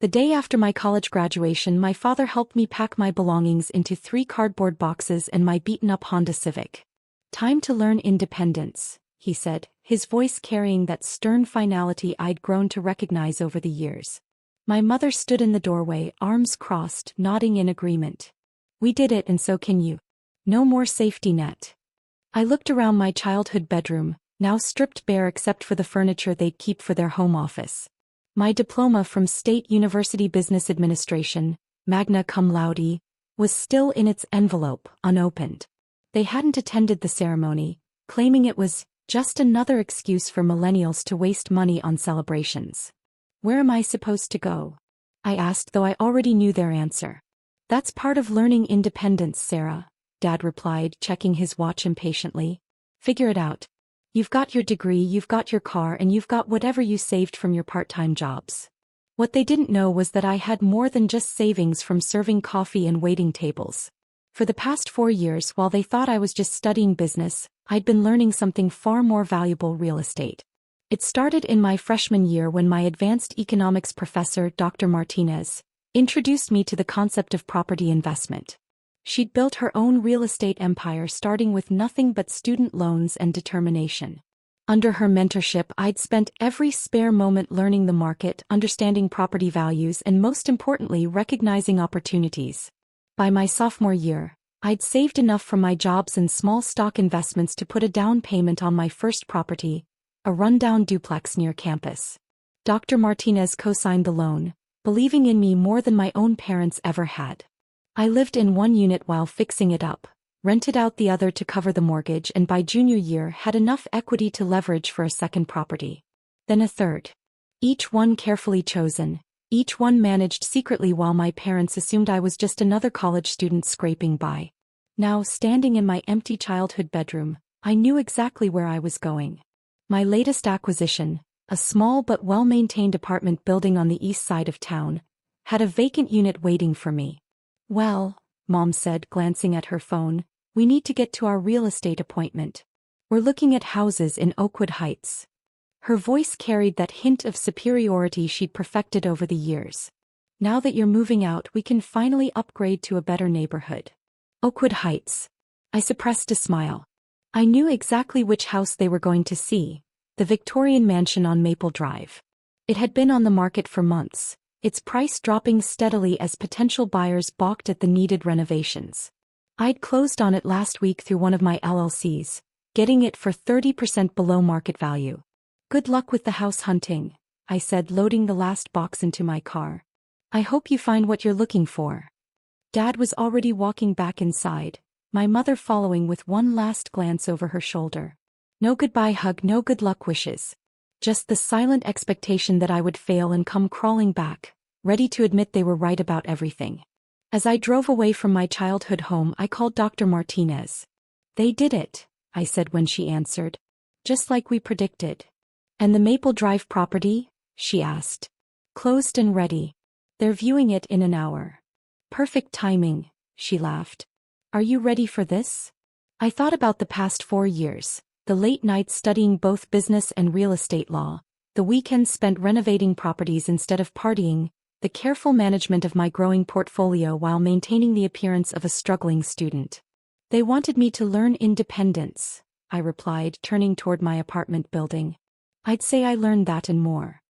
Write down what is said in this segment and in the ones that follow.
The day after my college graduation, my father helped me pack my belongings into 3 cardboard boxes and my beaten-up Honda Civic. "Time to learn independence," he said, his voice carrying that stern finality I'd grown to recognize over the years. My mother stood in the doorway, arms crossed, nodding in agreement. "We did it, and so can you. No more safety net." I looked around my childhood bedroom, now stripped bare except for the furniture they'd keep for their home office. My diploma from State University Business Administration, magna cum laude, was still in its envelope, unopened. They hadn't attended the ceremony, claiming it was just another excuse for millennials to waste money on celebrations. "Where am I supposed to go?" I asked, though I already knew their answer. "That's part of learning independence, Sarah," Dad replied, checking his watch impatiently. "Figure it out. You've got your degree, you've got your car, and you've got whatever you saved from your part-time jobs." What they didn't know was that I had more than just savings from serving coffee and waiting tables. For the past 4 years, while they thought I was just studying business, I'd been learning something far more valuable: real estate. It started in my freshman year when my advanced economics professor, Dr. Martinez, introduced me to the concept of property investment. She'd built her own real estate empire starting with nothing but student loans and determination. Under her mentorship, I'd spent every spare moment learning the market, understanding property values, and most importantly, recognizing opportunities. By my sophomore year, I'd saved enough from my jobs and small stock investments to put a down payment on my first property, a rundown duplex near campus. Dr. Martinez co-signed the loan, believing in me more than my own parents ever had. I lived in one unit while fixing it up, rented out the other to cover the mortgage, and by junior year had enough equity to leverage for a second property. Then a third. Each one carefully chosen, each one managed secretly while my parents assumed I was just another college student scraping by. Now, standing in my empty childhood bedroom, I knew exactly where I was going. My latest acquisition, a small but well-maintained apartment building on the east side of town, had a vacant unit waiting for me. "Well," Mom said, glancing at her phone, "we need to get to our real estate appointment. We're looking at houses in Oakwood Heights." Her voice carried that hint of superiority she'd perfected over the years. "Now that you're moving out, we can finally upgrade to a better neighborhood." Oakwood Heights. I suppressed a smile. I knew exactly which house they were going to see, the Victorian mansion on Maple Drive. It had been on the market for months, its price dropping steadily as potential buyers balked at the needed renovations. I'd closed on it last week through one of my LLCs, getting it for 30% below market value. "Good luck with the house hunting," I said, loading the last box into my car. "I hope you find what you're looking for." Dad was already walking back inside, my mother following with one last glance over her shoulder. No goodbye hug, no good luck wishes. Just the silent expectation that I would fail and come crawling back, ready to admit they were right about everything. As I drove away from my childhood home, I called Dr. Martinez. "They did it," I said when she answered. "Just like we predicted." "And the Maple Drive property?" she asked. "Closed and ready. They're viewing it in an hour." "Perfect timing," she laughed. "Are you ready for this?" I thought about the past 4 years. The late nights studying both business and real estate law, the weekends spent renovating properties instead of partying, the careful management of my growing portfolio while maintaining the appearance of a struggling student. "They wanted me to learn independence," I replied, turning toward my apartment building. "I'd say I learned that and more."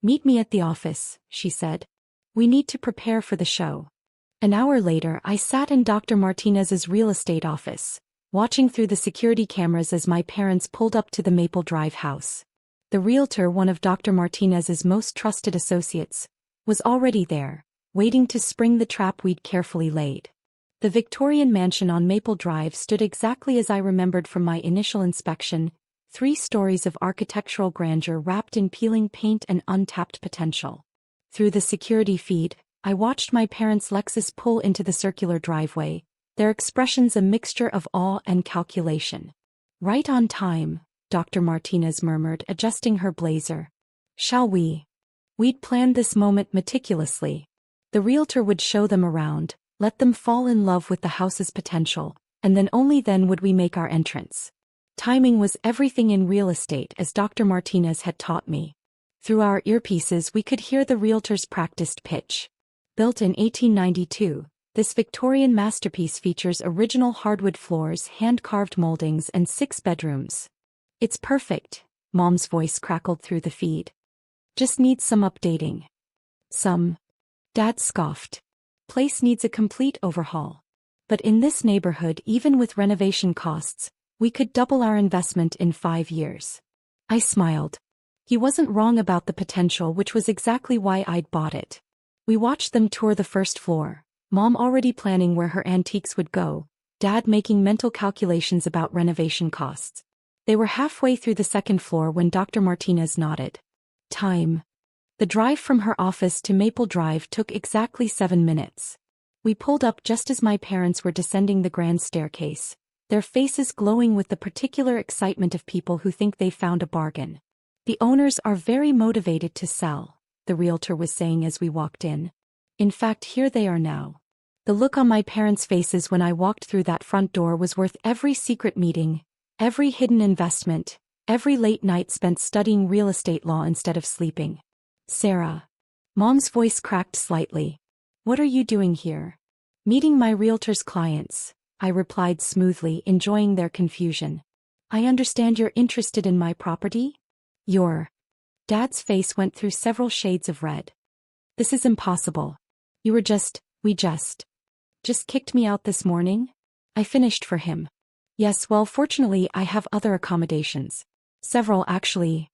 "Meet me at the office," she said. "We need to prepare for the show." An hour later, I sat in Dr. Martinez's real estate office, watching through the security cameras as my parents pulled up to the Maple Drive house. The realtor, one of Dr. Martinez's most trusted associates, was already there, waiting to spring the trap we'd carefully laid. The Victorian mansion on Maple Drive stood exactly as I remembered from my initial inspection, 3 stories of architectural grandeur wrapped in peeling paint and untapped potential. Through the security feed, I watched my parents' Lexus pull into the circular driveway, their expressions a mixture of awe and calculation. "Right on time," Dr. Martinez murmured, adjusting her blazer. "Shall we?" We'd planned this moment meticulously. The realtor would show them around, let them fall in love with the house's potential, and then only then would we make our entrance. Timing was everything in real estate, as Dr. Martinez had taught me. Through our earpieces we could hear the realtor's practiced pitch. Built in 1892, this Victorian masterpiece features original hardwood floors, hand-carved moldings, and 6 bedrooms. It's perfect, Mom's voice crackled through the feed. Just needs some updating. Some? Dad scoffed. Place needs a complete overhaul. But in this neighborhood, even with renovation costs, we could double our investment in 5 years. I smiled. He wasn't wrong about the potential, which was exactly why I'd bought it. We watched them tour the first floor, Mom already planning where her antiques would go, Dad making mental calculations about renovation costs. They were halfway through the second floor when Dr. Martinez nodded. Time. The drive from her office to Maple Drive took exactly 7 minutes. We pulled up just as my parents were descending the grand staircase, their faces glowing with the particular excitement of people who think they've found a bargain. The owners are very motivated to sell, the realtor was saying as we walked in. In fact, here they are now. The look on my parents' faces when I walked through that front door was worth every secret meeting, every hidden investment, every late night spent studying real estate law instead of sleeping. Sarah. Mom's voice cracked slightly. What are you doing here? Meeting my realtor's clients, I replied smoothly, enjoying their confusion. I understand you're interested in my property? Dad's face went through several shades of red. This is impossible. We just kicked me out this morning? I finished for him. Yes, well, fortunately I have other accommodations. Several, actually.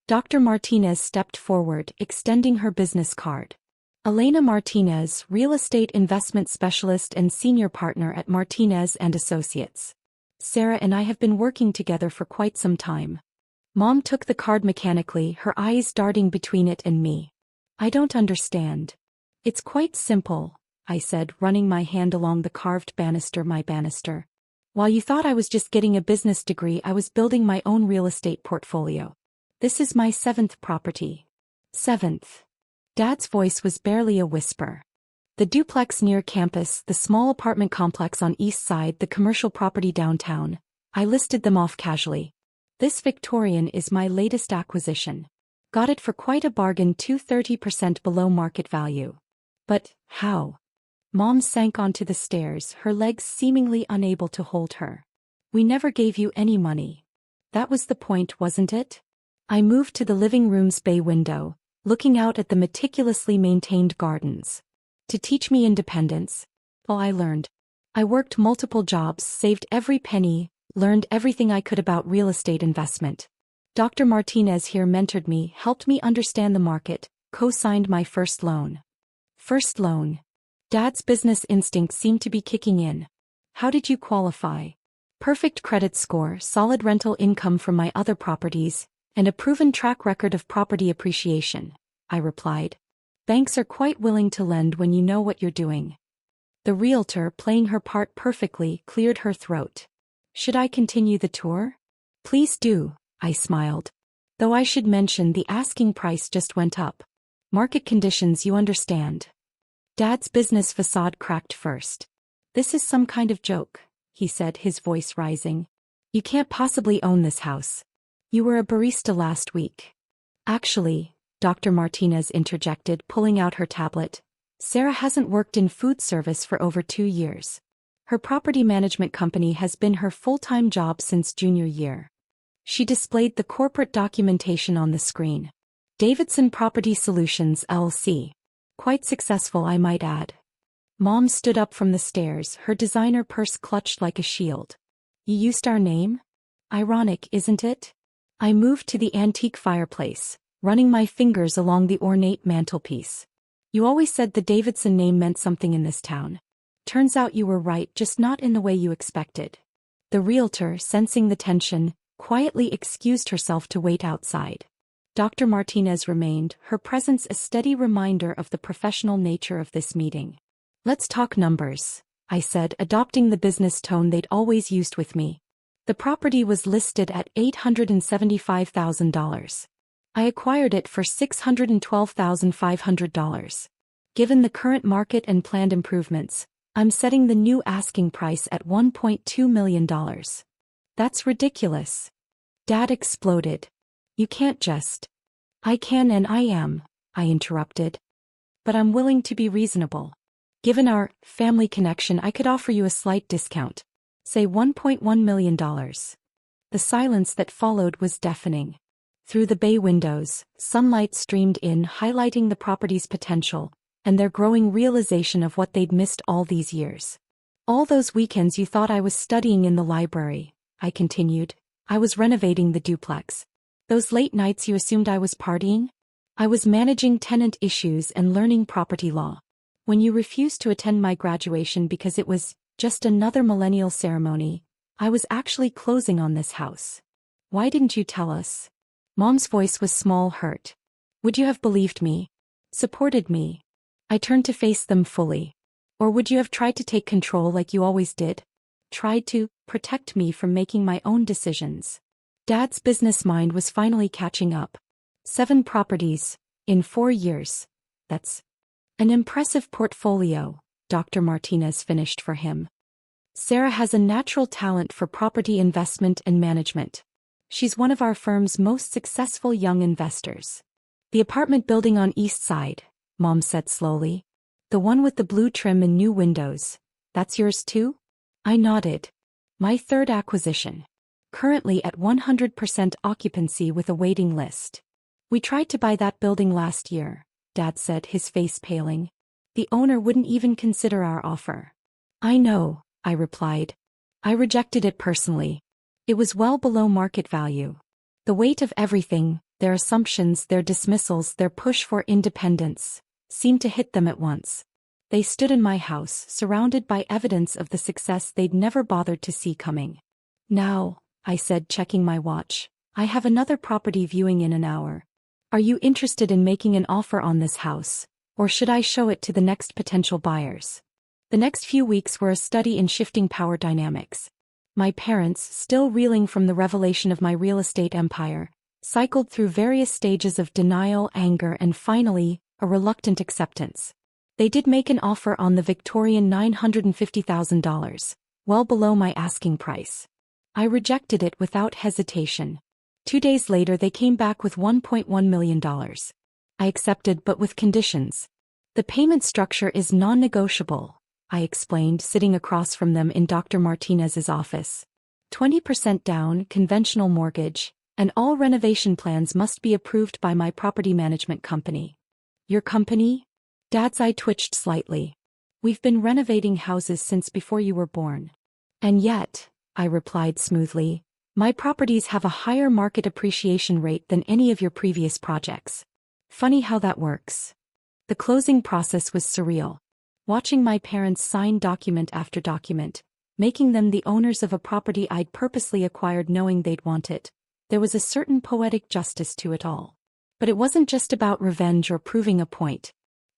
Dr. Martinez stepped forward, extending her business card. Elena Martinez, real estate investment specialist and senior partner at Martinez and Associates. Sarah and I have been working together for quite some time. Mom took the card mechanically, her eyes darting between it and me. I don't understand. It's quite simple, I said, running my hand along the carved banister. My banister. While you thought I was just getting a business degree, I was building my own real estate portfolio. This is my 7th property. 7th. Dad's voice was barely a whisper. The duplex near campus, the small apartment complex on East Side, the commercial property downtown. I listed them off casually. This Victorian is my latest acquisition. Got it for quite a bargain, 30% below market value. But, how? Mom sank onto the stairs, her legs seemingly unable to hold her. We never gave you any money. That was the point, wasn't it? I moved to the living room's bay window, looking out at the meticulously maintained gardens. To teach me independence. Well, I learned. I worked multiple jobs, saved every penny, learned everything I could about real estate investment. Dr. Martinez here mentored me, helped me understand the market, co-signed my first loan. First loan. Dad's business instinct seemed to be kicking in. How did you qualify? Perfect credit score, solid rental income from my other properties, and a proven track record of property appreciation, I replied. Banks are quite willing to lend when you know what you're doing. The realtor, playing her part perfectly, cleared her throat. Should I continue the tour? Please do, I smiled. Though I should mention the asking price just went up. Market conditions, you understand. Dad's business facade cracked first. This is some kind of joke, he said, his voice rising. You can't possibly own this house. You were a barista last week. Actually, Dr. Martinez interjected, pulling out her tablet. Sarah hasn't worked in food service for over 2 years. Her property management company has been her full-time job since junior year. She displayed the corporate documentation on the screen. Davidson Property Solutions, LLC. Quite successful, I might add. Mom stood up from the stairs, her designer purse clutched like a shield. You used our name? Ironic, isn't it? I moved to the antique fireplace, running my fingers along the ornate mantelpiece. You always said the Davidson name meant something in this town. Turns out you were right, just not in the way you expected. The realtor, sensing the tension, quietly excused herself to wait outside. Dr. Martinez remained, her presence a steady reminder of the professional nature of this meeting. Let's talk numbers, I said, adopting the business tone they'd always used with me. The property was listed at $875,000. I acquired it for $612,500. Given the current market and planned improvements, I'm setting the new asking price at $1.2 million. That's ridiculous. Dad exploded. You can't just. I can and I am, I interrupted. But I'm willing to be reasonable. Given our family connection, I could offer you a slight discount. Say $1.1 million. The silence that followed was deafening. Through the bay windows, sunlight streamed in, highlighting the property's potential, and their growing realization of what they'd missed all these years. All those weekends you thought I was studying in the library, I continued. I was renovating the duplex. Those late nights you assumed I was partying? I was managing tenant issues and learning property law. When you refused to attend my graduation because it was just another millennial ceremony, I was actually closing on this house. Why didn't you tell us? Mom's voice was small, hurt. Would you have believed me? Supported me? I turned to face them fully. Or would you have tried to take control like you always did? Tried to protect me from making my own decisions. Dad's business mind was finally catching up. 7 properties, in 4 years. That's an impressive portfolio, Dr. Martinez finished for him. Sarah has a natural talent for property investment and management. She's one of our firm's most successful young investors. The apartment building on East Side, Mom said slowly. The one with the blue trim and new windows. That's yours too? I nodded. My third acquisition. Currently at 100% occupancy with a waiting list. We tried to buy that building last year, Dad said, his face paling. The owner wouldn't even consider our offer. I know, I replied. I rejected it personally. It was well below market value. The weight of everything, their assumptions, their dismissals, their push for independence, seemed to hit them at once. They stood in my house, surrounded by evidence of the success they'd never bothered to see coming. Now, I said, checking my watch, I have another property viewing in an hour. Are you interested in making an offer on this house, or should I show it to the next potential buyers? The next few weeks were a study in shifting power dynamics. My parents, still reeling from the revelation of my real estate empire, cycled through various stages of denial, anger, and finally, a reluctant acceptance. They did make an offer on the Victorian $950,000, well below my asking price. I rejected it without hesitation. 2 days later they came back with $1.1 million. I accepted, but with conditions. The payment structure is non-negotiable, I explained, sitting across from them in Dr. Martinez's office. 20% down, conventional mortgage, and all renovation plans must be approved by my property management company. Your company? Dad's eye twitched slightly. We've been renovating houses since before you were born. And yet, I replied smoothly, my properties have a higher market appreciation rate than any of your previous projects. Funny how that works. The closing process was surreal. Watching my parents sign document after document, making them the owners of a property I'd purposely acquired knowing they'd want it, there was a certain poetic justice to it all. But it wasn't just about revenge or proving a point.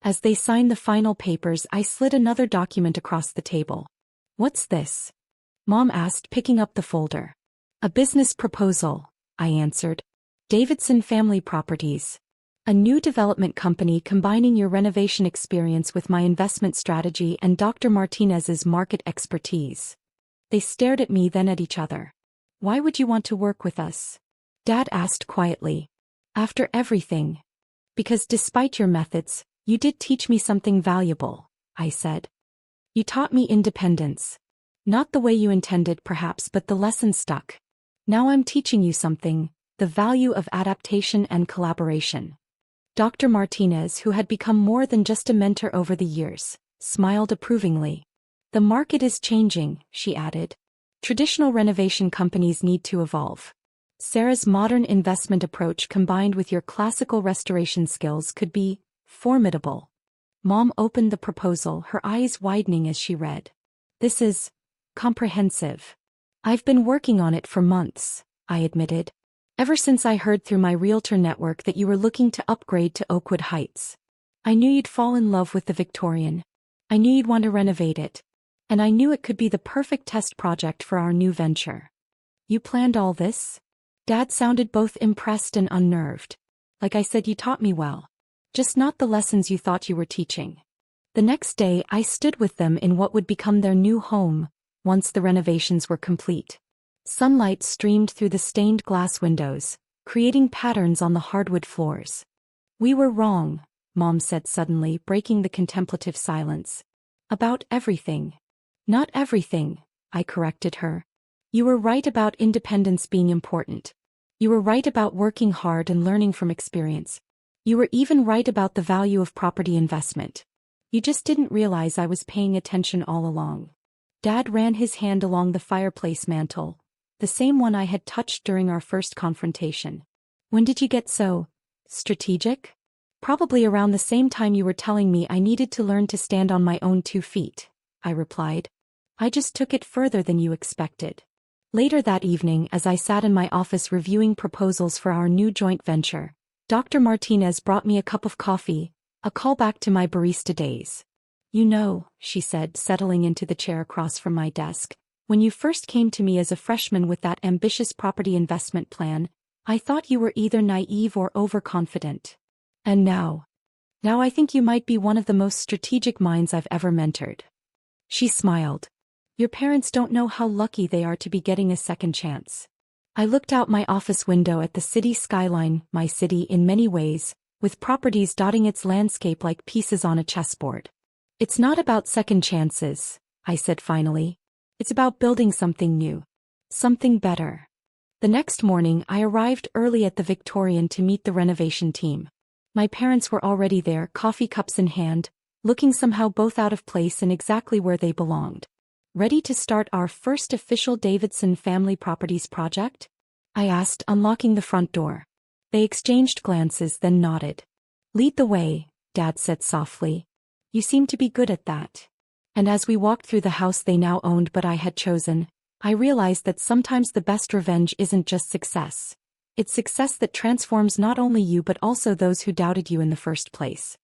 As they signed the final papers, I slid another document across the table. What's this? Mom asked, picking up the folder. A business proposal, I answered. Davidson Family Properties. A new development company combining your renovation experience with my investment strategy and Dr. Martinez's market expertise. They stared at me, then at each other. Why would you want to work with us? Dad asked quietly. After everything. Because despite your methods, you did teach me something valuable, I said. You taught me independence. Not the way you intended perhaps, but the lesson stuck. Now I'm teaching you something, the value of adaptation and collaboration. Dr. Martinez, who had become more than just a mentor over the years, smiled approvingly. The market is changing, she added. Traditional renovation companies need to evolve. Sarah's modern investment approach combined with your classical restoration skills could be formidable. Mom opened the proposal, her eyes widening as she read. This is comprehensive. I've been working on it for months, I admitted. Ever since I heard through my realtor network that you were looking to upgrade to Oakwood Heights. I knew you'd fall in love with the Victorian. I knew you'd want to renovate it. And I knew it could be the perfect test project for our new venture. You planned all this? Dad sounded both impressed and unnerved. Like I said, you taught me well. Just not the lessons you thought you were teaching. The next day I stood with them in what would become their new home, once the renovations were complete. Sunlight streamed through the stained glass windows, creating patterns on the hardwood floors. We were wrong, Mom said suddenly, breaking the contemplative silence. About everything. Not everything, I corrected her. You were right about independence being important. You were right about working hard and learning from experience. You were even right about the value of property investment. You just didn't realize I was paying attention all along. Dad ran his hand along the fireplace mantel, the same one I had touched during our first confrontation. When did you get so strategic? Probably around the same time you were telling me I needed to learn to stand on my own 2 feet, I replied. I just took it further than you expected. Later that evening, as I sat in my office reviewing proposals for our new joint venture, Dr. Martinez brought me a cup of coffee, a callback to my barista days. You know, she said, settling into the chair across from my desk, when you first came to me as a freshman with that ambitious property investment plan, I thought you were either naive or overconfident. And now I think you might be one of the most strategic minds I've ever mentored. She smiled. Your parents don't know how lucky they are to be getting a second chance. I looked out my office window at the city skyline, my city in many ways, with properties dotting its landscape like pieces on a chessboard. It's not about second chances, I said finally. It's about building something new. Something better. The next morning I arrived early at the Victorian to meet the renovation team. My parents were already there, coffee cups in hand, looking somehow both out of place and exactly where they belonged. Ready to start our first official Davidson Family Properties project? I asked, unlocking the front door. They exchanged glances, then nodded. Lead the way, Dad said softly. You seem to be good at that. And as we walked through the house they now owned but I had chosen, I realized that sometimes the best revenge isn't just success. It's success that transforms not only you but also those who doubted you in the first place.